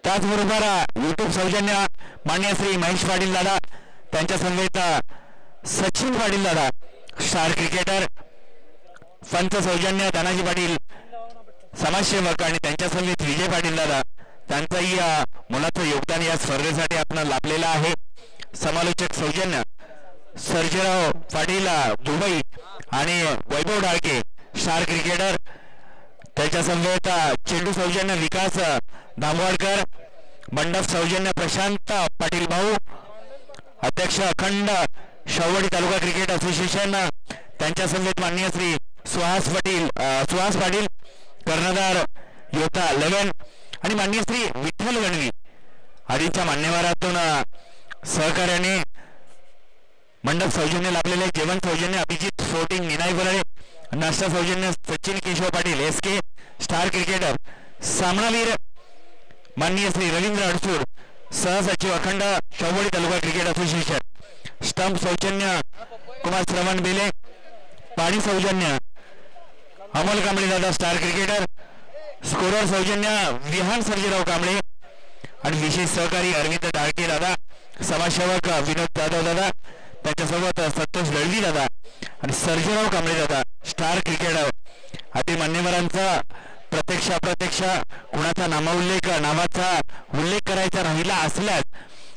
त्याचबरोबर युट्यूब सौजन्य मान्य श्री महेश पाटील दादा, त्यांच्या समवेत सचिन पाटील दादा स्टार क्रिकेटर, पंच सौजन्य धनाजी पाटील समाजसेवक आणि त्यांच्या समवेत विजय पाटील दादा, त्यांचंही मुलाचं योगदान या स्पर्धेसाठी आपण लाभलेलं आहे. समालोचक सौजन्य सर्जेराव पाटील दुबई आणि वैभव ढाळके स्टार क्रिकेटर, त्याच्या समवेत चेंडू सौजन्य विकास दामवाडकर, मंडप सौजन्य प्रशांत पाटील भाऊ, अध्यक्ष अखंड शाहूवाडी तालुका क्रिकेट असोसिएशन, त्यांच्या समवेत माननीय श्री सुहास पाटील कर्णधार योद्धा 11 आणि माननीय श्री विठ्ठल गणवी आदींच्या मान्यवरातून सहकार्याने मंडप सौजन्य लाभलेले जेवण सौजन्य अभिजित स्पोर्टिंग निनाई बोराडे, नाश्ता सौजन्य Sachin Keshav Patil SK star cricketer, सामनावीर माननीय श्री रवींद्र अडसूर सहसचिव अखंड शाहूवाडी तालुका क्रिकेट असोसिएशन, स्टंप सौजन्य कुमार श्रवण बेले, पाणी सौजन्य अमोल कांबळे दादा स्टार क्रिकेटर, स्कोरर सौजन्य विहान सर्जेराव कांबळे आणि विशेष सहकारी अरविंद ढाळके दादा, समाजसेवक विनोद जाधव दादा, त्याच्यासोबत संतोष दळवी दादा आणि सर्जेराव कांबळे दादा स्टार क्रिकेटर आदी मान्यवरांचा प्रत्यक्ष अप्रत्यक्ष कुणाचा नावाचा उल्लेख करायचा राहिला असल्यास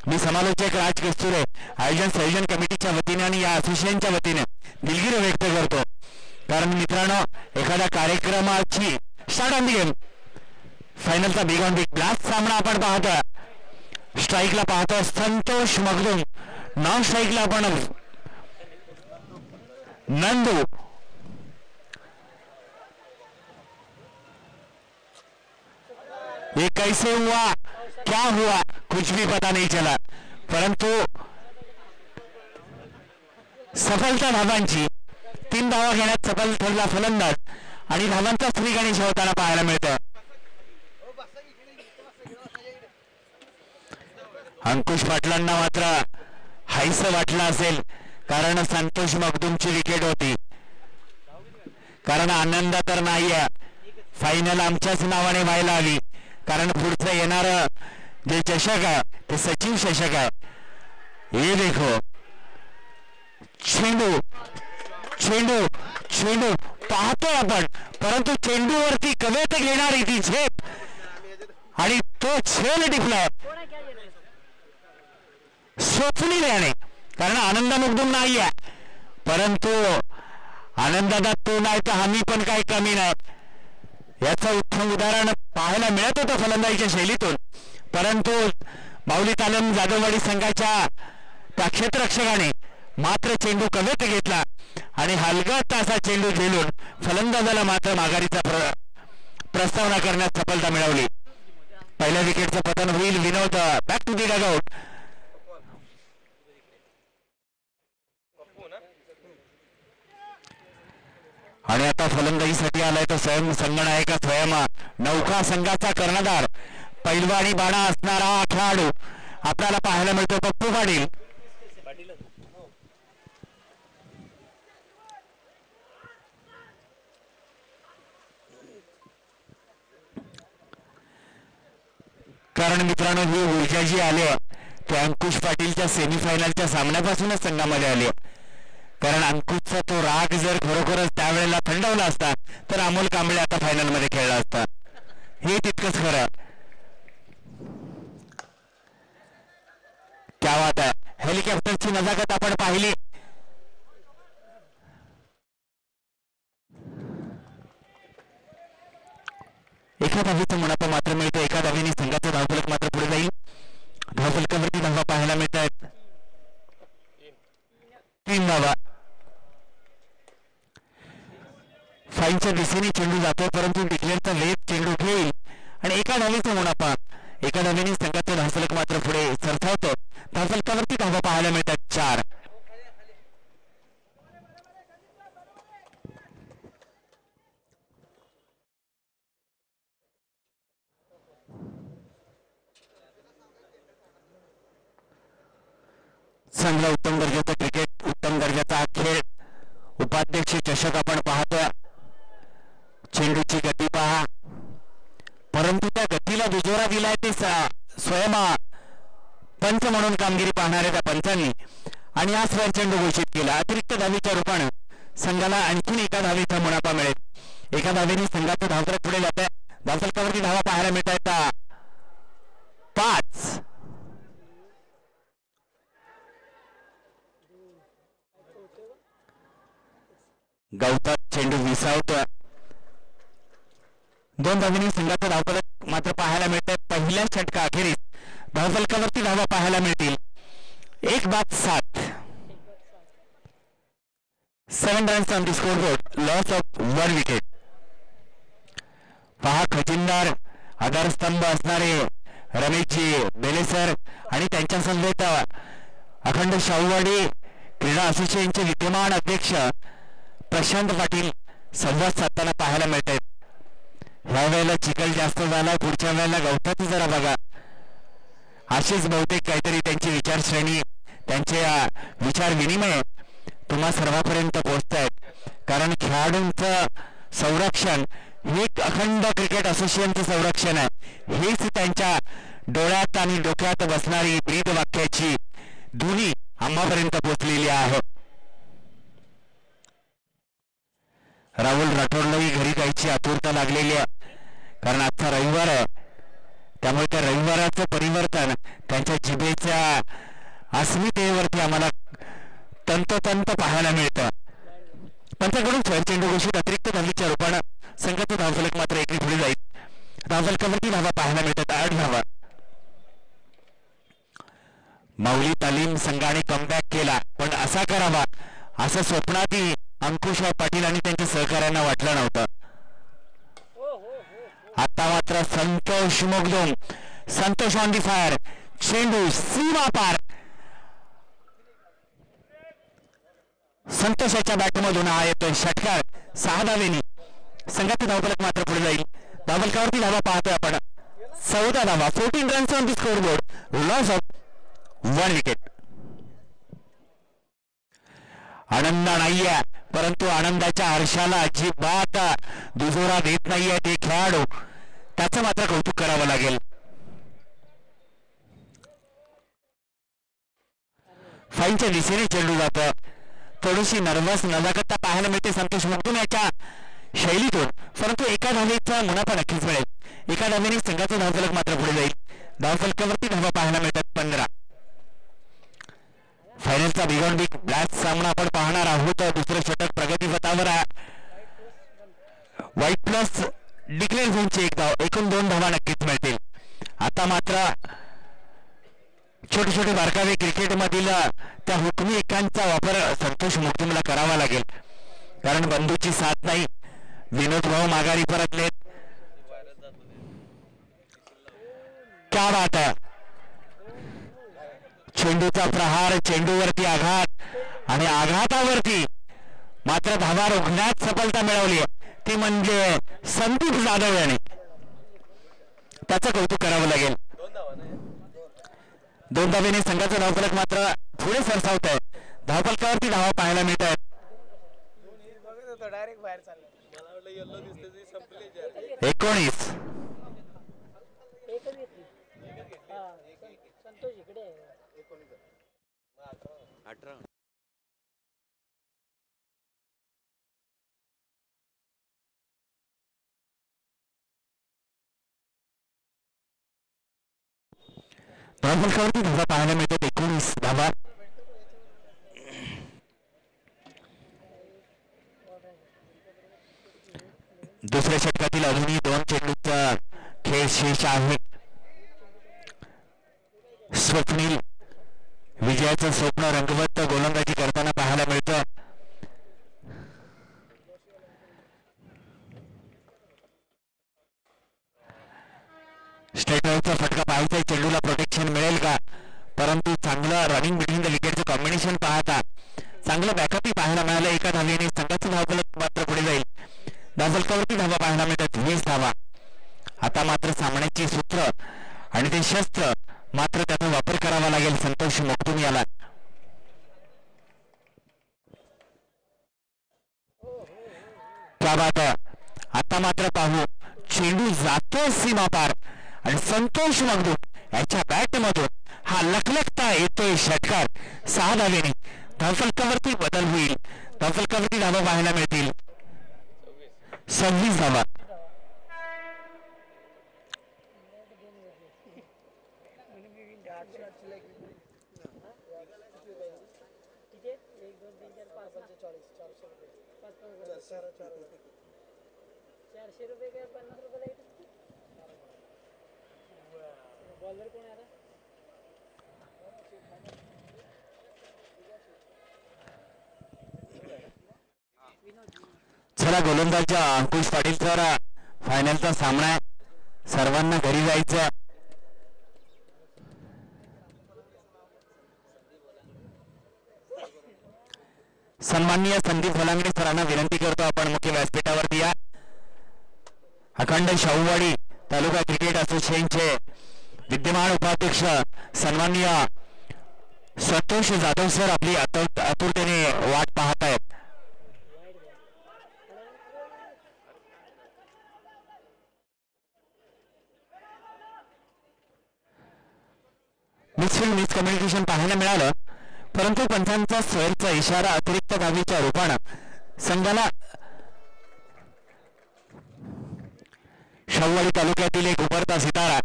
मी समालोचक राज कस्तुरे आयोजन संयोजन कमिटीच्या वतीने आणि या असोसिएशनच्या वतीने दिलगिरी व्यक्त करतो. कारण मित्रांनो, एखाद्या कार्यक्रमाची स्टार्ट ऑन द गेम फायनलचा बिग ऑन बिग ब्लास्ट सामना आपण पाहतो. स्ट्राईकला पाहतो संतोष मगदूम, नॉन स्ट्राईकला आपण नंदू. ये कैसे हुआ क्या हुआ कुछ भी पता नहीं चला, परंतु सफलता धावांची 3 धावा घेण्यात सफल ठरला फलंदाज आणि धावांचा श्री गणेश होताना पाहायला मिळतं. अंकुश पाटलांना मात्र हायस वाटलं असेल कारण संतोष मगदूमची विकेट होती. कारण आनंद तर नाहीये, फायनल आमच्याच नावाने व्हायला हवी. कारण पुढचं येणार जे चषक आहे ते सचिव चषक आहे. हे देखो चेंडू चेंडू चेंडू पाहतोय आपण, परंतु चेंडूवरती कवेत घेणारी ती झेप आणि तो झेल टिपला सोचलेल्याने. कारण आनंद मुगदूम नाही आहे, परंतु आनंदात तो नाही तर आम्ही पण काही कमी नाही याचं उत्तम उदाहरण पाहायला मिळत होतं फलंदाजीच्या शैलीतून. परंतु माऊली तालम जाधववाडी संघाच्या त्या क्षेत्ररक्षकाने मात्र चेंडू कवेत घेतला आणि हलगत असा चेंडू झेलून फलंदाजाला मात्र माघारीचा प्रस्तावना करण्यात सफलता मिळवली. पहिल्या विकेटचं पतन होईल. विनोद बॅक टू दी डगआउट. आणि आता फलंदाजीसाठी आलाय तो स्वयं संगणक स्वयं नौका संघाचा कर्णधार पैलवानी बाणा असणारा हा खेळाडू आपल्याला पाहायला मिळतो पप्पू पाटील. कारण मित्रांनो, ही ऊर्जा जी आली ते अंकुश पाटीलच्या सेमीफायनलच्या सामन्यापासूनच संघामध्ये आली. कारण अंकुशचा तो राग जर खरोखरच त्यावेळेला थंडवला असता तर अमोल कांबळे आता फायनल मध्ये खेळला असता. हे तितकंच खरं. क्या बात आहे. हेलिकॉप्टरची नजाकत आपण पाहिली. एका धावीचा मुनाफा मात्र मिळतो. एका धावीने संघाचा धावफलक मात्र पुढे जाईल. धावफलकावरती धावा पाहायला मिळत आहेत 3 धावा. फाईनच्या दिशेने चेंडू जातो, परंतु डिक्लेअरचा वेग चेंडू घेईल आणि एका धावेचा मुनाफा. एका धावेने संघाचा धावफलक मात्र पुढे सरसावतो. धावफलकावरती धावा पाहायला मिळतात 4. चांगला उत्तम दर्जाचा क्रिकेट, उत्तम दर्जाचा खेळ. उपाध्यक्ष चषक आपण पाहतोय. चेंडूची गती पहा. आहे ते स्वयं पंच म्हणून कामगिरी पाहणाऱ्या त्या पंचांनी आणि हा स्क्वेअर चेंडू घोषित केला. अतिरिक्त धावेच्या रूपानं संघाला आणखीन एका धावेचा मुनाफा मिळेल. एका धावेने संघाचं धावफलक पुढे जात आहे. धावफलकावरती धावा पाहायला मिळत आहेत 5. गवतात चेंडू विसावतोय. 2 धावेने संघाचं धावफलक मात्र पाहायला मिळत आहे. पहिल्या षटका अखेरीस धावफलकावरती धावा पाहायला मिळतील 1-7. 7 runs on the scoreboard, loss of 1 wicket. पहा खजिनदार आधारस्तंभ असणारे रमेशजी बेलेसर आणि त्यांच्या समवेत अखंड शाहूवाडी क्रीडा असोसिएशनचे विद्यमान अध्यक्ष प्रशांत पाटील संवाद साधताना पाहायला मिळत आहेत. ह्या वेळेला चिखल जास्त झाला, पुढच्या वेळेला गवताचं जरा बघा. अशीच बहुतेक काहीतरी त्यांची विचारश्रेणी, त्यांचे विचार विनिमय तुम्हा सर्वांपर्यंत पोहोचत आहेत. कारण खेळाडूंचं संरक्षण हे अखंड क्रिकेट असोसिएशनचं संरक्षण आहे. हेच त्यांच्या डोळ्यात आणि डोक्यात बसणारी ब्रीद वाक्याची धुनी आम्हापर्यंत पोहोचलेली आहे. राहुल राठोडलाही घरी जायची आतुरता लागलेली आहे. कारण आजचा रविवार आहे, त्यामुळे त्या रविवाराचं परिवर्तन त्यांच्या जिभेच्या अस्मितेवरती आम्हाला तंतोतंत पाहायला मिळतं. पंचाकडून स्क्वेअर चेंडू घोषित. अतिरिक्त धावेच्या रूपानं संघाचं धावफलक मात्र एकने पुढे जाईल. धावफलकावरती धावा पाहायला मिळतात 8 धावा. माऊली तालीम संघाने कमबॅक केला, पण असा करावा असं स्वप्नातही अंकुशराव पाटील आणि त्यांच्या सहकार्यांना वाटलं नव्हतं. आता मात्र संतोष मोगदोम, संतोष ऑन दी फायर, चेंडू सीमा पार. संतोषाच्या बॅटमधून हा येतोय षटकार. 6 धावेनी संघाचं धावफलक मात्र पुढे जाईल. धावफलकावरती धावा पाहतोय आपण 14 धावा. 14 runs on the scoreboard, loss of 1 wicket. आनंद नाहीये, परंतु आनंदाच्या हर्षाला अजिबात दुजोरा देत नाहीये ते खेळाडू. त्याचं मात्र कौतुक करावं लागेल. फाईनच्या दिशेने चेंडू जातो. थोडीशी नर्वस नजाकता पाहायला मिळते संतोष मुगदुम याच्या शैलीतून, परंतु एका धावेचा मुनाफा नक्कीच मिळेल. एका धावेने संघाचं धावफलक मात्र पुढे जाईल. धावफलकावरती धावा पाहायला मिळतात 15. फायनलचा बिगॉन बिग ब्लॅस्ट सामना आपण पाहणार आहोत. दुसरं षटक प्रगतीपथावर आहे. व्हाईट प्लस डिक्लेअर झोनची 1 धाव, एकूण 2 धावा नक्कीच मिळतील. आता मात्र छोटे छोटे बारकावे क्रिकेटमधील त्या हुकमी एकांचा वापर संतोष मुगदुमला करावा लागेल. कारण बंधूची साथ नाही. विनोद भाऊ माघारी परतलेत. क्या बात आहे. चेंडूचा प्रहार, चेंडूवरती आघात आणि आघातावरती मात्र धावा रोखण्यात सफलता मिळवली, ती म्हणजे संदीप जाधव याने. त्याचं कौतुक करावं लागेल. 2 धावेने संघाचं धावफलक मात्र पुढे सरसावत आहे. धावफलकावरती धावा पाहायला मिळत आहेत 19. धावफलकावरती धावा पाहायला मिळतात 19 धावा. दुसऱ्या षटकातील अजूनही 2 चेंडूचा खेळ शेष आहे. स्वप्नील विजयाचं स्वप्न रंगवत गोलंदाजी करताना पाहायला मिळतं. स्ट्राईकचा फटका पाहायचा, चेंडूला प्रोटेक्शन मिळेल का, परंतु चांगलं रनिंग बिटवीन द विकेटचं कॉम्बिनेशन पाहता चांगलं बॅकअपही पाहायला मिळालं. एका धावेने संघाचं धावफलक मात्र पुढे जाईल. धावफलकावरती धावा पाहायला मिळतात 20 धावा. आता मात्र सामन्याची सूत्र आणि ते शस्त्र मात्र त्याचा वापर करावा लागेल संतोष मुगदुम याला. क्या बात आहे. आता मात्र पाहू, चेंडू जातो सीमा पार आणि संतोष मगदूम याच्या बॅट मधून हा लखलखता येतोय षटकार. 6 धावेने धावफलकावरती बदल होईल. धावफलकावरती धावा पाहायला मिळतील 26 धावा. चला गोलंदाज अंकुश पाटील सर, फायनलचा सामना आहे, सर्वांना घरी जायचं. सन्माननीय संदीप फलांगडे सरांना विनंती करतो आपण मुख्य व्यासपीठावरती या. अखंड शाहूवाडी तालुका क्रिकेट असोसिएशनचे विद्यमान उपाध्यक्ष सन्माननीय संतोष जाधव सर आपली आतुरतेने वाट पाहत आहेत. मिस कम्युनिकेशन पाहायला मिळालं, परंतु पंचांचा स्वयंचा इशारा अतिरिक्त धावेच्या रूपानं संघाला शाहूवाडी तालुक्यातील एक उभरता सितारा,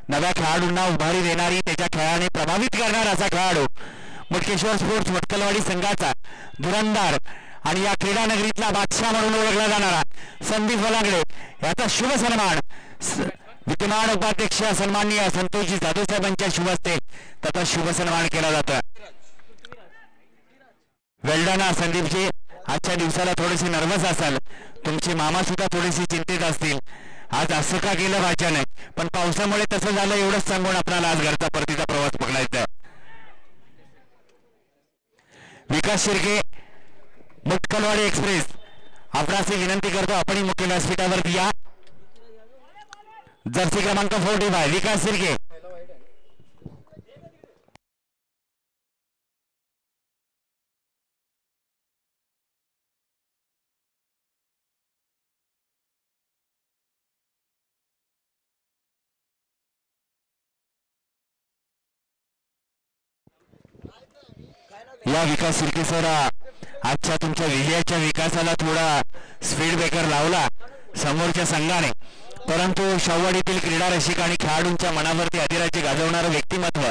नव्या खेळाडूंना उभारी देणारी, त्याच्या खेळाने प्रभावित करणारा असा खेळाडू, मुटकेश्वर स्पोर्ट्स मटकलवाडी संघाचा धुरंदार आणि या क्रीडा नगरीतला बादशाह म्हणून ओळखला जाणारा संदीप फलांगडे याचा शुभ सन्मान विद्यमान उपाध्यक्ष सन्माननीय संतोषजी जाधव साहेबांच्या शुभ हस्ते त्याचा शुभ सन्मान केला जातो. वेल्डन संदीपजी, आजच्या दिवसाला थोडेसे नर्वस असाल, तुमचे मामा सुद्धा थोडेसे चिंतित असतील. आज असं का केलं भाच्याने, पण पावसामुळे तसं झालं एवढंच सांगून आपल्याला आज घरचा परतीचा प्रवास पकडायचा आहे. विकास शिर्के मुटकलवाडी एक्सप्रेस, आपणास विनंती करतो आपण मुख्य व्यासपीठावरती या. जर्सी क्रमांक 45 विकास शिर्के. या विकास शिर्के सर, आजच्या तुमच्या विजयाच्या विकासाला थोडा स्पीड ब्रेकर लावला समोरच्या संघाने, परंतु शाहूवाडीतील क्रीडा रसिक आणि खेळाडूंच्या मनावरती अधिराज्य गाजवणारं व्यक्तिमत्व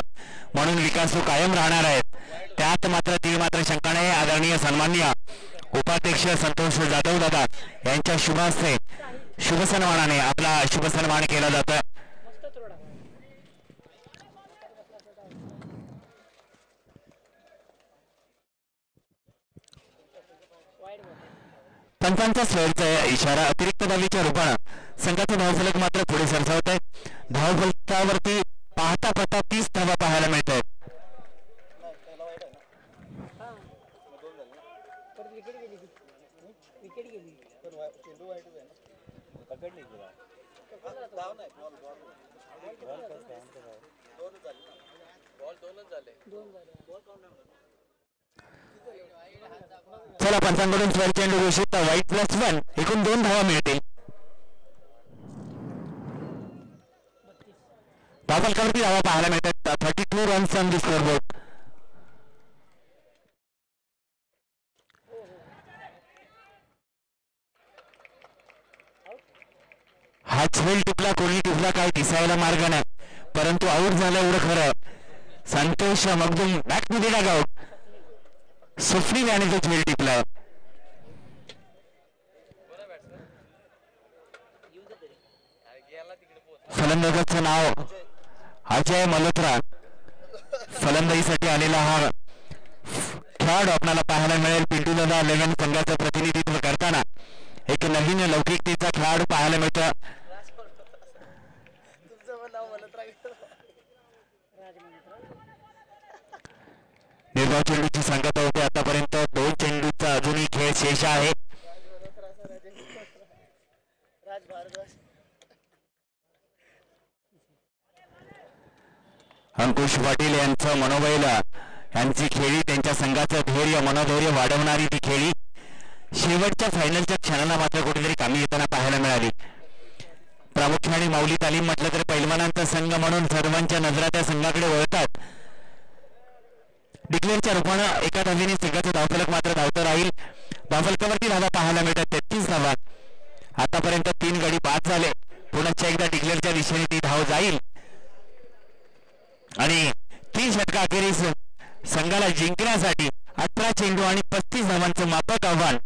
म्हणून विकास कायम राहणार आहेत. त्यात मात्र ती मात्र शंका नाही. आदरणीय सन्माननीय उपाध्यक्ष संतोष जाधव दादा यांच्या शुभ हस्ते शुभ सन्मानाने आपला शुभ सन्मान केला जातो. पंचांचा स्वयंचा इशारा अतिरिक्त धावेच्या रूपानं संघाचे धावफलक मात्र पुढे सरसावत आहे. धावफलकावरती पाहता पाहता 30 धावा पाहायला मिळत आहेत. चला पंचांकडून स्वर चेंडू घोषित, वाईट +1, एकूण 2 धावा मिळतील. धावफलकावरती धावा पाहायला मिळतात 32 रन्स ऑन द स्कोरबोर्ड. हा झेल टिपला कोणी टिपला काय दिसायला मार्ग नाही, परंतु आऊट झालं एवढं खरं. संतोष मगदूम बॅटमध्ये डागआउट, सुफरी याने तो झेल टिपला. फलंदाजाचं नाव अजय मल्होत्रा, फलंदाजीसाठी आलेला हा खेळाडू आपल्याला पाहायला मिळेल. पिंटू दादा 11 संघाचं प्रतिनिधित्व करताना एक नवीन लौकिकतेचा खेळाडू पाहायला मिळतो. निर्धाव चेंडूची सांगता होते आतापर्यंत 2 चेंडूचा अजूनही खेळ शेष आहे. अंकुश पाटील यांचं मनोबल, यांची खेळी, त्यांच्या संघाचं धैर्य मनोधैर्य वाढवणारी ती खेळी शेवटच्या फायनलच्या क्षणाला मात्र कुठेतरी कामी येताना पाहायला मिळाली. प्रामुख्याने माऊली तालीम म्हटलं तर पैलवानांचा संघ म्हणून सर्वांच्या नजरा त्या संघाकडे वळतात. डिक्लेअरच्या रूपानं एका धावेने संघाचं धावफलक मात्र धावतं राहील. धावफलकावरती धावा पाहायला मिळतात 33 धावा. आतापर्यंत 3 गडी बाद झाले. पुन्हा एकदा डिक्लेअरच्या दिशेने ती धाव जाईल आणि 3 षटकाखेरीस संघाला जिंकण्यासाठी 18 चेंडू आणि 35 धावांचं माफक आव्हान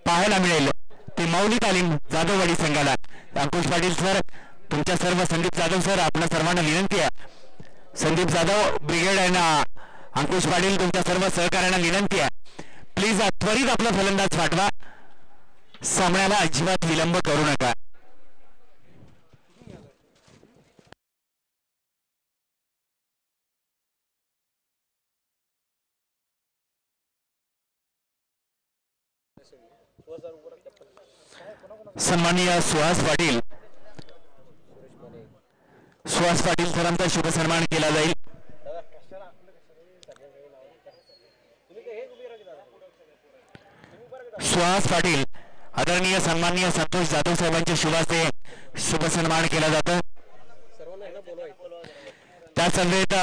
पाहायला मिळेल. ते माऊली तालीम जाधववाडी संघाला. अंकुश पाटील सर, तुमच्या सर्व संदीप जाधव सर, आपल्या सर्वांना विनंती आहे. संदीप जाधव ब्रिगेड आणि अंकुश पाटील तुमच्या सर्व सहकार्यांना विनंती आहे, प्लीज त्वरित आपला फलंदाज पाठवा. सामन्याला अजिबात विलंब करू नका. सन्माननीय सुहास पाटील सरांचा शुभ सन्मान केला जाईल. सुहास पाटील आदरणीय सन्माननीय संतोष जाधव साहेबांच्या शुभाचे शुभ सन्मान केला जातो. त्या समवेत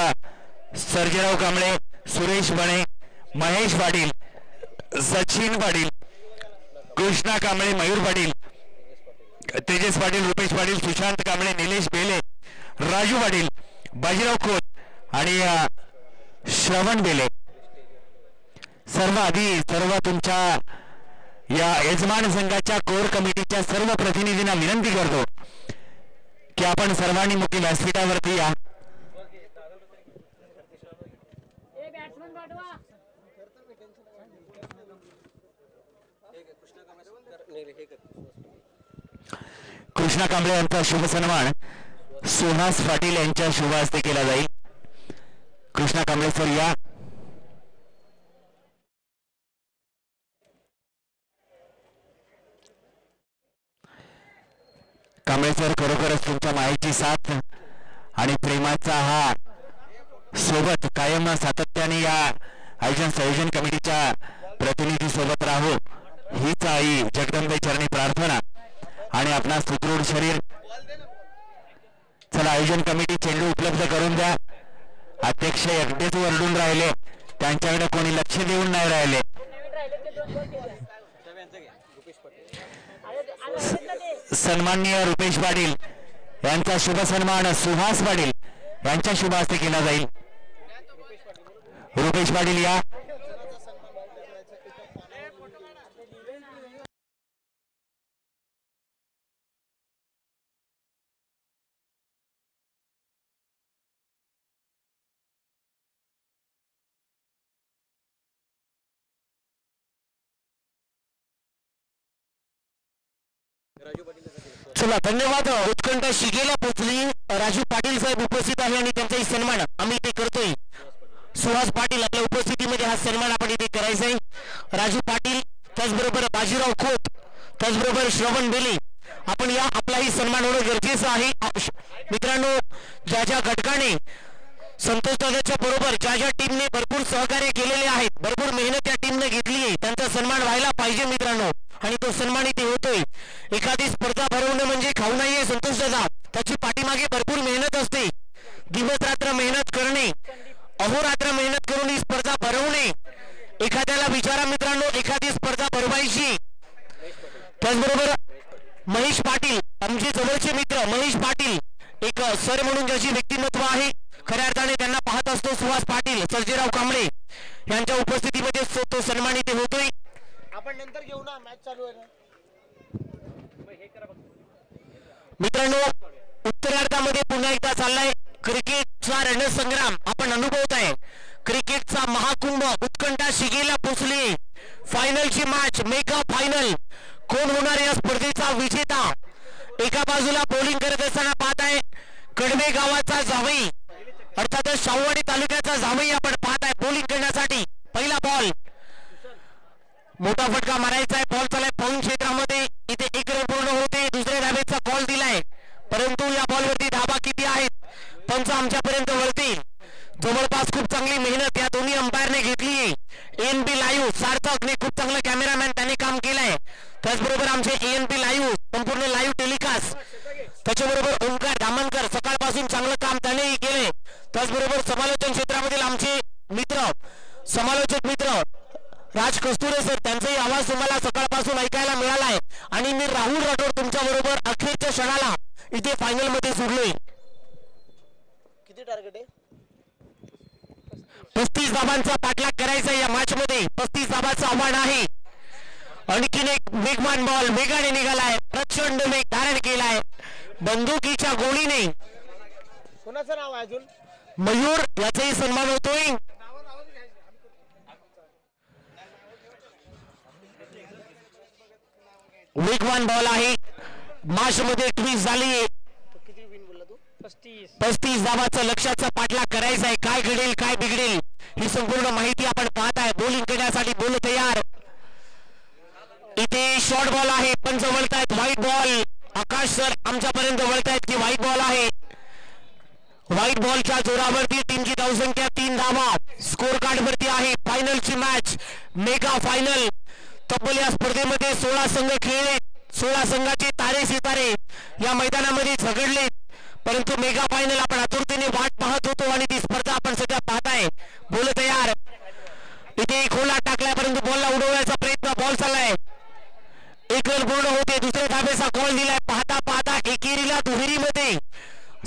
सर्जेराव कांबळे, सुरेश बणे, महेश पाटील, सचिन पाटील, कृष्णा कांबळे, मयूर पाटील, तेजस पाटील, रुपेश पाटील, सुशांत कांबळे, निलेश बेले, राजू पाटील, बाजीराव खोत आणि श्रवण बेले सर्व तुमच्या या यजमान संघाच्या कोर कमिटीच्या सर्व प्रतिनिधींना विनंती करतो की आपण सर्वांनी मुख्य व्यासपीठावरती या. कृष्णा कांबळे यांचा शुभ सन्मान सुहास पाटील यांच्या शुभ हस्ते केला जाईल. कृष्णा कांबळे सर या. कांबळे सर, खरोखरच तुमच्या मायेची साथ आणि प्रेमाचा हा सोबत कायम सातत्याने या आयोजन संयोजन कमिटीच्या प्रतिनिधी सोबत राहू हीच आई जगदंबे चरणी प्रार्थना आणि आपला सुदृढ शरीर. चला, आयोजन कमिटी चेंडू उपलब्ध करून द्या. अध्यक्ष एकटेच वरडून राहिले, त्यांच्याकडे कोणी लक्ष देऊन नाही राहिले. सन्माननीय रुपेश पाटील यांचा शुभ सन्मान सुहास पाटील यांच्या शुभ हस्ते केला जाईल. रुपेश पाटील या. चला, धन्यवाद. उत्कंठ शिगेला पोहोचली. राजू पाटील साहेब उपस्थित आहे आणि त्यांचाही सन्मान आम्ही इथे करतोय. सुहास पाटील आपल्या उपस्थितीमध्ये हा सन्मान आपण इथे करायचा आहे. राजू पाटील, त्याचबरोबर बाजीराव खोत, त्याचबरोबर श्रवण बेले, आपण या. आपलाही सन्मान होणं गरजेचं आहे. मित्रांनो, ज्या ज्या घटकाने संतोष दादाच्या बरोबर ज्या टीमने भरपूर सहकार्य केलेले आहेत, भरपूर मेहनत त्या टीमने घेतली आहे, त्यांचा सन्मान व्हायला पाहिजे मित्रांनो. आणि तो सन्मान इथे होतोय. एखादी स्पर्धा भरवणं म्हणजे खाऊ नाहीये संतोष दादा, त्याची पाठीमागे भरपूर मेहनत असते. दिवस रात्र मेहनत करणे, अहोरात्र मेहनत करून ही स्पर्धा भरवणे. एखाद्याला विचारा मित्रांनो, एखादी स्पर्धा भरवायची. त्याचबरोबर महेश पाटील, आमचे जवळचे मित्र महेश पाटील, एक सर म्हणून ज्याची व्यक्तिमत्व आहे, खऱ्या अर्थाने त्यांना पाहत असतो. सुहास पाटील, सर्जेराव कांबळे यांच्या उपस्थितीमध्ये तो सन्मान इथे होतोय. आपण नंतर घेऊ ना, मॅच चालू आहे ना मित्रांनो. उत्तरार्धामध्ये पुन्हा एकदा चाललाय क्रिकेटचा रणसंग्राम. आपण अनुभवत आहे क्रिकेटचा महाकुंभ उत्कंठा शिगेला पोहोचली. फायनलची मॅच, मेगा फायनल. कोण होणार या स्पर्धेचा विजेता? एका बाजूला बॉलिंग करत असताना पाहत आहे कडवे गावाचा जावई, अर्थातच शाहूवाडी तालुक्याचा जावई आपण पाहत आहे बॉलिंग करण्यासाठी. पहिला बॉल, मोठा फटका मारायचा आहे. बॉल चालाय पाऊण क्षेत्रामध्ये. इथे 1 रन पूर्ण होते. दुसऱ्या धावेचा कॉल दिलाय, परंतु या बॉलवरती धावा किती आहेत पंच आमच्यापर्यंत वळतील. जवळपास खूप चांगली मेहनत या दोन्ही अंपायरने घेतली आहे. एएनपी लाईव्ह सार्थकने खूप चांगलं कॅमेरामॅन त्याने काम केलंय. त्याचबरोबर आमचे एएनपी लाईव्ह संपूर्ण लाईव्ह टेलिकास्ट. त्याच्याबरोबर ओंकार धामणकर सकाळपासून चांगलं काम त्यानेही केले. त्याचबरोबर समालोचन क्षेत्रामधील आमचे मित्र समालोचक मित्र राज कस्तुरे सर, त्यांचाही आवाज तुम्हाला सकाळपासून ऐकायला मिळालाय. आणि मी राहुल राठोड तुमच्या बरोबर अखेरच्या क्षणाला इथे फायनल मध्ये जुडलोय. किती टार्गेट आहे? 35 धावांचा पाठलाग करायचा या मॅच मध्ये. 35 धावांचं आव्हान आहे. आणखीन एक वेगवान बॉल वेगाने निघालाय. प्रचंड वेग धारण केलाय बंदुकीच्या गोळीने. कोणाचं नाव आहे अजून? मयूर याचाही सन्मान होतोय. वेगवान बॉल आहे. मॅच मध्ये ट्विस्ट झाली. 35 धावाचं लक्ष्याचा पाठलाग करायचा आहे. काय घडेल काय बिघडेल ही संपूर्ण माहिती आपण पाहत आहे. बॉलिंग करण्यासाठी बोल तयार. इथे शॉर्ट बॉल आहे. पंच वळतायत व्हाईट बॉल. आकाश सर आमच्यापर्यंत वळतायत की व्हाईट बॉल आहे. व्हाईट बॉलच्या जोरावरती टीमची धावसंख्या 3 धावा स्कोर कार्ड वरती आहे. फायनलची मॅच मेगा फायनल. तब्बल या स्पर्धेमध्ये 16 संघ खेळले. 16 संघाचे तारे सितारे या मैदानामध्ये झगडले. परंतु मेगा फायनल आपण आतुरतेने वाट पाहत होतो आणि ती स्पर्धा आपण सध्या पाहताय. बोल तयार. इथे खोला टाकलाय परंतु बॉलला उडवण्याचा प्रयत्न. बॉल चाललाय. एक रन पूर्ण होते. दुसऱ्या धाब्याचा कॉल दिलाय. पाहता पाहता एकेरीला दुहेरीमध्ये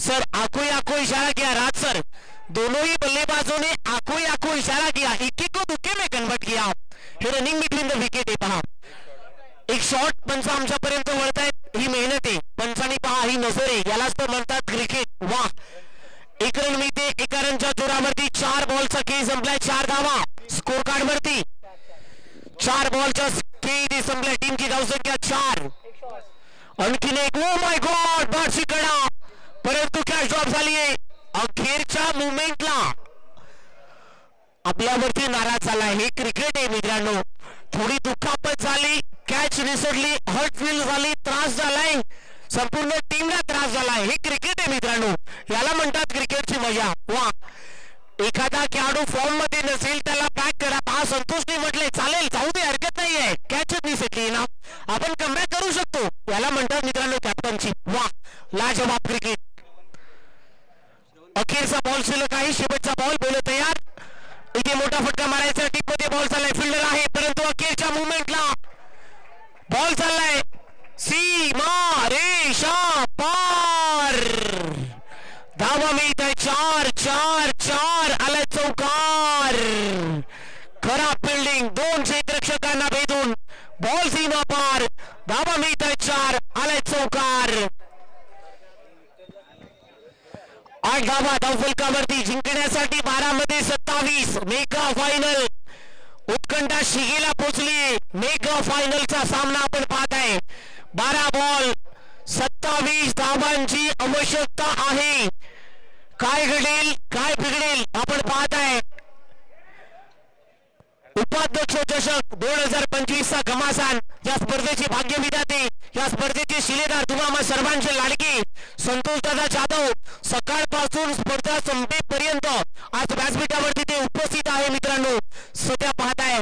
सर आको इशारा किया राज सर. दोनों ही बल्लेबाजों ने आको इशारा किया. एक को दुके में कन्वर्ट किया. हे रनिंग बिटवीन द विकेट आहे. पहा एक शॉट पंच आमच्यापर्यंत वळतायत. ही मेहनत आहे. पंचांनी पहा ही नजर आहे. यालाच तर म्हणतात क्रिकेट. वा एक रन मिळते. एका रनच्या जोरावरती 4 बॉलचा खेळ संपलाय. 4 धावा स्कोर कार्ड वरती. 4 बॉलचा खेळ संपलाय. टीमची धावसंख्या 4. आणखीन एक. ओ माय गॉड बॉटची कडा परंतु कॅच ड्रॉप झाली आहे. अखेरच्या मुवमेंटला आपल्यावरती नाराज झालाय. हे क्रिकेट आहे मित्रांनो. थोडी दुखापत झाली. कॅच निसटली. हर्ट फील झाली. त्रास झालाय. संपूर्ण टीमला त्रास झालाय. हे क्रिकेट आहे मित्रांनो. याला म्हणतात क्रिकेटची मजा. वा एखादा खेळाडू फॉर्म मध्ये नसेल त्याला बॅक करा. हा संतोषने म्हटले चालेल जाऊ दे हरकत नाहीये. कॅच निसटली ना आपण कमबॅक करू शकतो. याला म्हणतात मित्रांनो कॅप्टनची. वा लाजवाब क्रिकेट. अखेरचा बॉल शिल्लक आहे. शेवटचा बॉल. बोल तयार. इथे मोठा फटका मारायचा. टीप मध्ये बॉल चाललाय. फिल्डर आहे परंतु अखेरच्या मुवमेंटला बॉल चाललाय. सीमा रेषा पार. धावा मिळत आहे. 4 आलाय चौकार. खराब फिल्डिंग. 2 क्षेत्ररक्षकांना भेदून बॉल सीमा पार. धावा मिळत आहे. 4 आलाय चौकार. 8 धावा धावफलकावरती जिंकण्यासाठी 12 मध्ये 27. मेगा फायनल उत्कंठा शिगेला पोहोचली. मेगा फायनलचा सामना आपण पाहताय. 12 बॉल 27 धावांची आवश्यकता आहे. काय घडेल काय बिघडेल आपण पाहताय. उपाध्यक्ष चषक 2025 चा घमासान. या स्पर्धेचे भाग्य विधाते या स्पर्धेचे शिलेदार तुम्हा सर्वांचे लाडके संतोषदादा जाधव सकाळपासून स्पर्धा संपेपर्यंत आज व्यासपीठावरती ते उपस्थित आहे. मित्रांनो सध्या पाहताय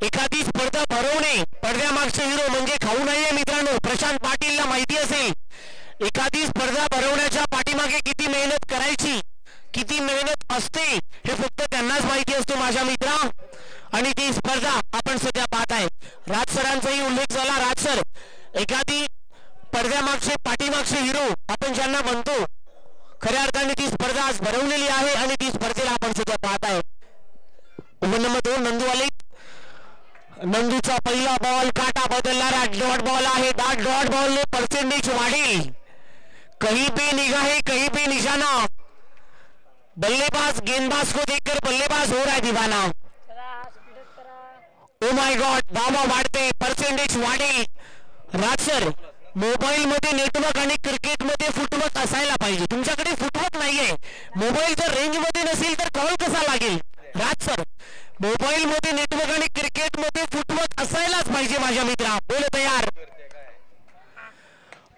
एखादी स्पर्धा भरवणे पडद्यामागचे हिरो म्हणजे खाऊ नाहीये. मित्रांनो प्रशांत पाटीलला माहिती असेल एखादी स्पर्धा भरवण्याच्या पाठीमागे किती मेहनत करायची किती मेहनत असते हे फक्त त्यांनाच माहिती असतो माझ्या मित्रा. आणि ती स्पर्धा आपण सध्या पाहताय. राज सरांचाही उल्लेख झाला. राज सर एखादी पडद्यामागचे पाठीमागचे हिरो आपण ज्यांना म्हणतो खऱ्या अर्थाने ती स्पर्धा आज भरवलेली आहे आणि ती स्पर्धेला आपण सध्या पाहताय. नंबर 2 नंदू आले. नंदूचा पहिला बॉल काटा बदलणारा डॉट बॉल आहे. डॉट बॉल ने पर्सेंटेज वाढेल. कहीं पे निगाहे कहीं पे निशाना. बल्लेबाज गेंदबाज को देखकर बल्लेबाज हो रहा है दीवाना. ओ माय गॉड धावा वाढते. पर्सेंटेज वाढेल. राज सर मोबाईल मध्ये नेटवर्क आणि क्रिकेट मध्ये फुटवर्क असायला पाहिजे. तुमच्याकडे फुटवर्क नाहीये. मोबाईल जर रेंज मध्ये नसेल तर कॉल कसा लागेल. राज सर मोबाईल मध्ये नेटवर्क आणि क्रिकेट मध्ये फुटवर्क असायलाच पाहिजे माझ्या मित्रा. बोल तयार.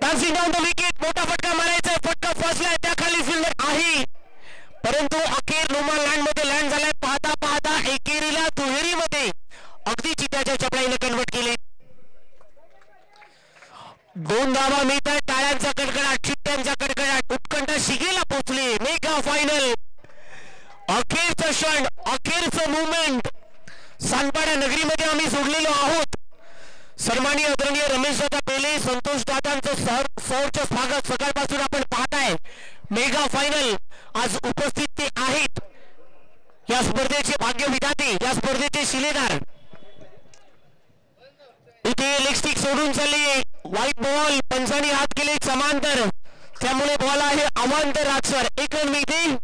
Dancing down the wicket. मोठा फटका मारायचा. फटका फसलाय. त्या खाली फिल्डर आहे परंतु अखेर नोमान लँड मध्ये लँड झालाय. पाहता पाहता एकेरीला दुहेरीमध्ये अगदी चित्याच्या चपळाईने कन्वर्ट केले. दोन धावा मिळत आहेत. टाळ्यांचा कडकडाट, चिट्ट्यांचा कडकडाट. उत्कंठा शिगेला पोहोचली. मेगा फायनल, अखेरचा क्षण, अखेरचं मुवमेंट सानपाडा नगरीमध्ये आम्ही जोडलेलो आहोत. सन्माननीय आदरणीय रमेश दादा पेले, संतोष दादांचं सहर्ष स्वागत सकाळपासून आपण पाहताय. मेगा फायनल आज उपस्थित ते आहेत. या स्पर्धेचे भाग्य विधाते, या स्पर्धेचे शिलेदार. इथे लेग स्टिक सोडून चालली. व्हाईट बॉल, पंचांनी हात केले समांतर, त्यामुळे बॉल आहे अवांतर राजसर. एक रन मिळते.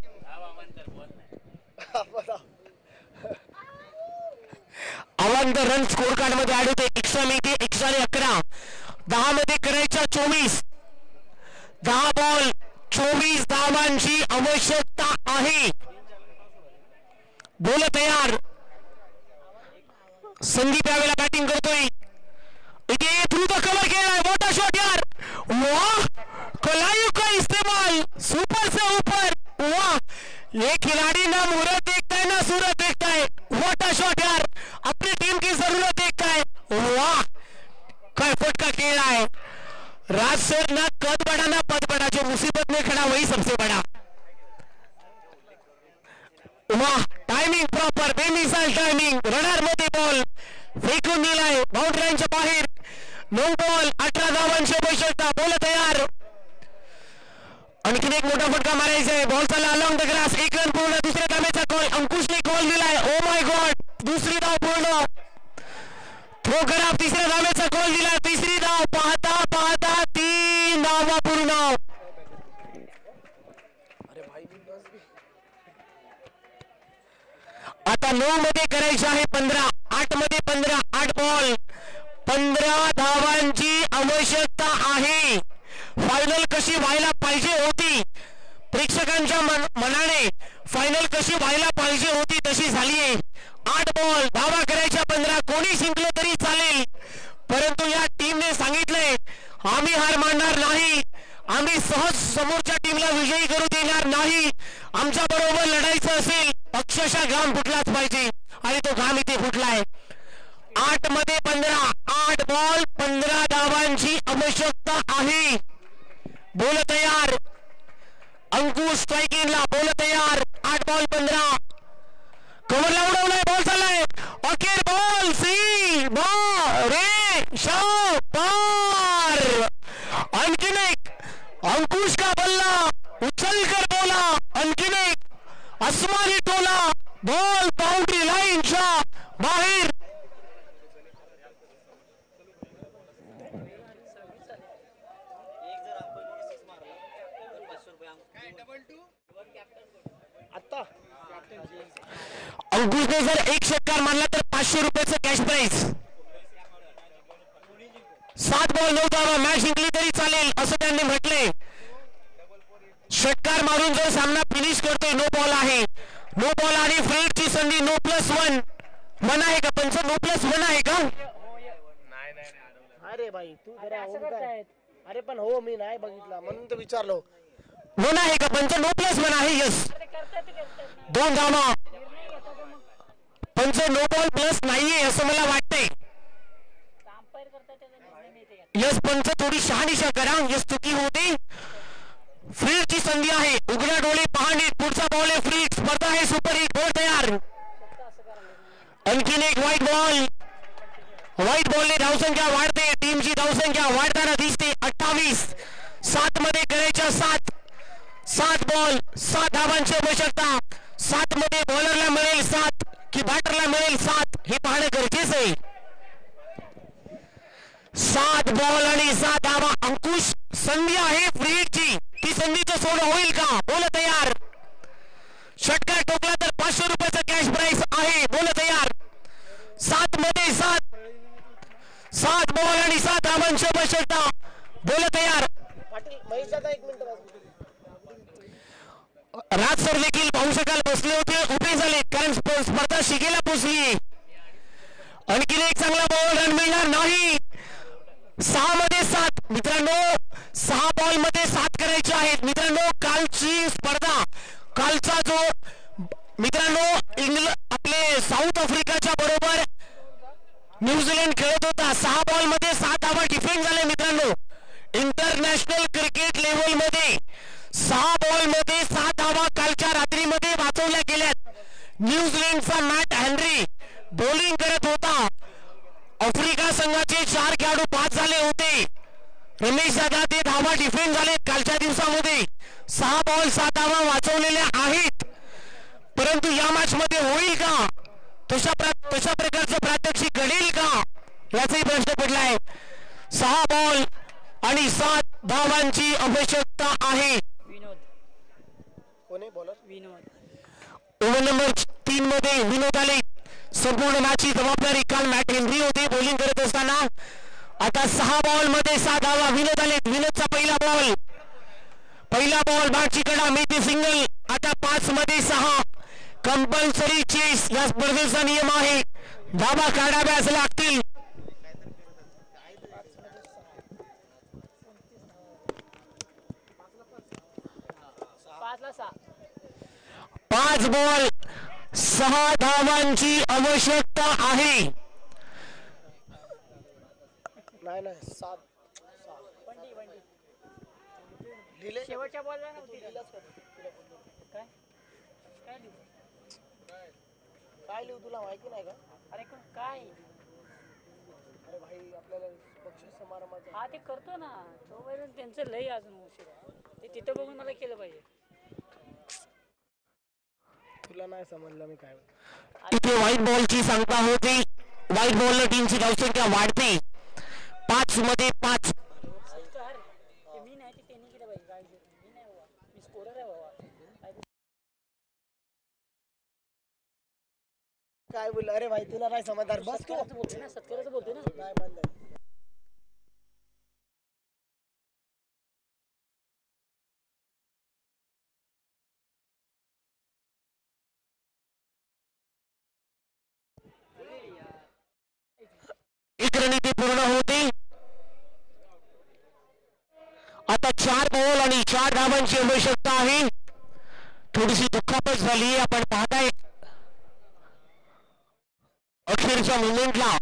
अवांतर रन स्कोर कार्ड मध्ये ऍड होते. एक्स्ट्रा मिळते. एक्स्ट्रा 11, 10 मध्ये करायच्या 24. 10 बॉल 24 धावांची आवश्यकता आहे. बोल तयार. संदीप यावेळेला बॅटिंग करतोय. इथे थ्रू द कव्हर केलाय. मोठा शॉट यार. वाह, कलायु का इस्तेमाल, सुपर से ऊपर. वाह, ये खिलाड़ी ना मुहूर्त देखता है ना सूरत देखता है. मोठा शॉट यार, अपनी टीम की जरूरत देखता है. वाह, काय फटका खेला है. राज सर ना कद बड़ा ना पद बड़ा, जो मुसीबत में खड़ा वही सबसे बड़ा. वाह, टायमिंग प्रॉपर, बेमिसाल टायमिंग. रनर मध्ये बॉल फेकून दिलाय बाउंड्री लाईनच्या बाहेर. 9 बॉल 18 धावांची आवश्यकता. बॉल तयार. आणखीन एक मोठा फटका मारायचा आहे. बॉल चालला अलॉंग द ग्रास. 1 रन पूर्ण. दुसऱ्या धावेचा कॉल. अंकुशने कॉल दिलाय. ओ माय गॉड, दुसरी धाव पूर्ण. थ्रो करा. तिसऱ्या धावेचा कॉल दिलाय. तिसरी धाव. पाहता पाहता 3 धावा पूर्ण. आता 9 मध्ये करायचे आहे 15. 8 मध्ये 15. 8 बॉल 15 धावांची आवश्यकता आहे. फायनल कशी व्हायला पाहिजे होती, प्रेक्षकांच्या मनाने फायनल कशी व्हायला पाहिजे होती तशी झाली आहे. 8 बॉल, धावा करायच्या 15. कोणी जिंकलं तरी चालेल, परंतु या टीमने सांगितलंय आम्ही हार मानणार नाही. आम्ही सहज समोरच्या टीमला विजयी करू देणार नाही. आमच्या बरोबर लढायचं असेल अक्षरशः घाम फुटलाच पाहिजे, आणि तो घाम इथे फुटलाय. 8 मध्ये 15. 8 बॉल 15 धावांची आवश्यकता आहे. बोल तयार. अंकुश स्ट्रायकिंगला. बोल तयार. 8 बॉल 15. कव्हरला उडवलाय. बॉल चाललाय. अखेर बॉल सी रे शा पार. आणखीन एक अंकुश का बल्ला उछल कर बोला. आणखीन एक आसमानी टोला. बॉल बाउंड्री लाईनच्या बाहेर. अंकुशने जर एक षटकार मारला तर 500 रुपयाचं कॅश प्राइज. 7 बॉल 9 धावा. मॅच जिंकली तरी चालेल असं त्यांनी म्हटले. षटकार मारून जर सामना फिनिश करतोय. नो बॉल आहे. नो बॉल आणि फ्रेडची संधी. नो +1 1 आहे का पंच? नो +1 आहे का? अरे भाई तू जरा अरे पण हो, मी नाही बघितला म्हणून तर विचारलो. 1 आहे का पंच? नो +1 आहे. यस, 2 धावा. पंच नो बॉल प्लस नाहीये असं मला वाटतंय. यस पंच, थोडी शहानिशा करा. यस, चुकी होते. फ्रीडची संधी आहे. उघड्या डोळे पाहणे. पुढचा बॉल आहे फ्रीड. स्पर्धा आहे सुपर हिट. बॉल तयार. आणखीन एक व्हाईट बॉल. व्हाईट बॉलने धावसंख्या वाढते. टीमची धावसंख्या वाढताना दिसते. 28. 7 मध्ये करायच्या 7. 7 बॉल 7 धावांची आवश्यकता. 7 मध्ये बॉलरला मिळेल 7 की बॅटरला मिळेल 7 हे पाहणं गरजेचं आहे. 7 बॉल आणि 7 धावा. अंकुश, संधी आहे फ्रीडची. ती संधीचं सोड होईल का? बोल तयार. षटकार टोकला तर 500 रुपयाचा कॅश प्राइस आहे. बोल तयार. 7 मध्ये 7. 7 बॉल आणि 7 धावांची आवश्यकता. बोल तयार. पाटील महेश दादा 1 मिनिट. राज सर देखील पाहू शकाल बसले होते, उभे झाले, कारण स्पर्धा शिगेला पोहोचली. आणखीन एक चांगला बॉल. रन मिळणार नाही. 6 मध्ये 7 मित्रांनो. 6 बॉल मध्ये 7 करायचे आहेत मित्रांनो. कालची स्पर्धा, कालचा जो मित्रांनो आपले साऊथ आफ्रिकाच्या बरोबर न्यूझीलंड खेळत होता. 6 बॉल मध्ये 7 धावा डिफेंड झाले मित्रांनो. इंटरनॅशनल क्रिकेट लेवल मध्ये 6 बॉल मध्ये 6 धावा कालच्या रात्रीमध्ये वाचवल्या गेल्यात. न्यूझीलंडचा मॅट हेनरी बॉलिंग करत होता. आफ्रिका संघाचे 4 खेळाडू बाद झाले होते. रमेश दादा ते धावा डिफेंड झाले. कालच्या दिवसामध्ये 6 बॉल 7 धावा वाचवलेल्या आहेत. परंतु या मॅच मध्ये होईल का, तशा प्रकारचं प्रात्यक्षिक घडेल का, याचाही प्रश्न पडलाय. 6 बॉल आणि 7 धावांची आवश्यकता आहे. ओव्हर नंबर 3 मध्ये विनोद आले. संपूर्ण मॅचची जबाबदारी काल मॅट हेनरी होते बॉलिंग करत असताना. आता 6 बॉल मध्ये 7 धावा विनोद आले. विनोदचा पहिला बॉल बॅटची कडा मिळते सिंगल. आता 5 मध्ये 6 कंपल्सरी चेस या स्पर्धेचा नियम आहे. धावा काढाव्याच लागतील. 5 बॉल 6 धावांची आवश्यकता आहे. नाही 7 शेवटच्या बॉलला नव्हती. काय लिहू तुला माहिती नाही का? अरे काय अरे भाई आपल्याला बक्षीस समारंभाचं हा ते करतो ना तोपर्यंत त्यांचं लय अजून उशीर ते तिथं बघून मला केलं पाहिजे. तुला नाही समजलं मी काय. इथे व्हाईट बॉलची सांगता होती. व्हाईट बॉलला टीमची धावसंख्या वाढते. 5 मध्ये 5. मी नाही ते त्यांनी केलं पाहिजे. काय मी नाही बाबा, मी स्कोरर आहे बाबा. काय बोल. अरे भाई तुला नाही समजणार. बस तू बोलतोय ना, सत्काराचं बोलतोय ना. नाही बंद आहे. एक रणनीती पूर्ण होती. आता 4 बॉल आणि 4 धावांची आवश्यकता आहे. थोडीशी दुखापत झाली. आपण पाहताय अखेरच्या मोमेंटला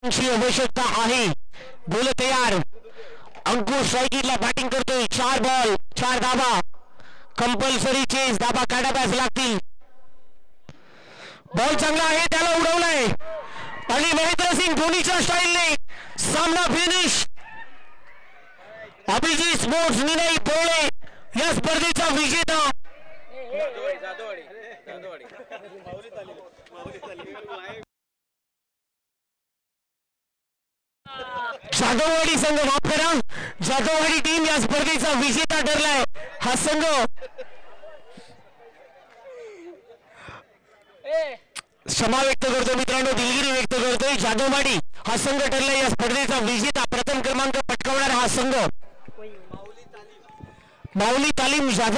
आवश्यकता आहे. बोल तयार. अंकुश स्ट्रायकीला बॅटिंग करतोय. 4 बॉल 4 धावा. Compulsory chess. धावा काढाव्याच लागतील. बॉल चांगला आहे. त्याला उडवलाय आणि महेंद्र सिंग धोनीच्या स्टाईलने सामना फिनिश. अभिजित स्पोर्ट्स निनाई पोळे या स्पर्धेचा विजेता. जाधववाडी संघ माफ करा. जाधववाडी टीम या स्पर्धेचा विजेता ठरलाय. हा संघ क्षमा व्यक्त करतो मित्रांनो, दिलगिरी व्यक्त करतोय. जाधववाडी हा संघ ठरलाय या स्पर्धेचा विजेता. प्रथम क्रमांक पटकावणारा हा संघ माऊली तालीम जाधव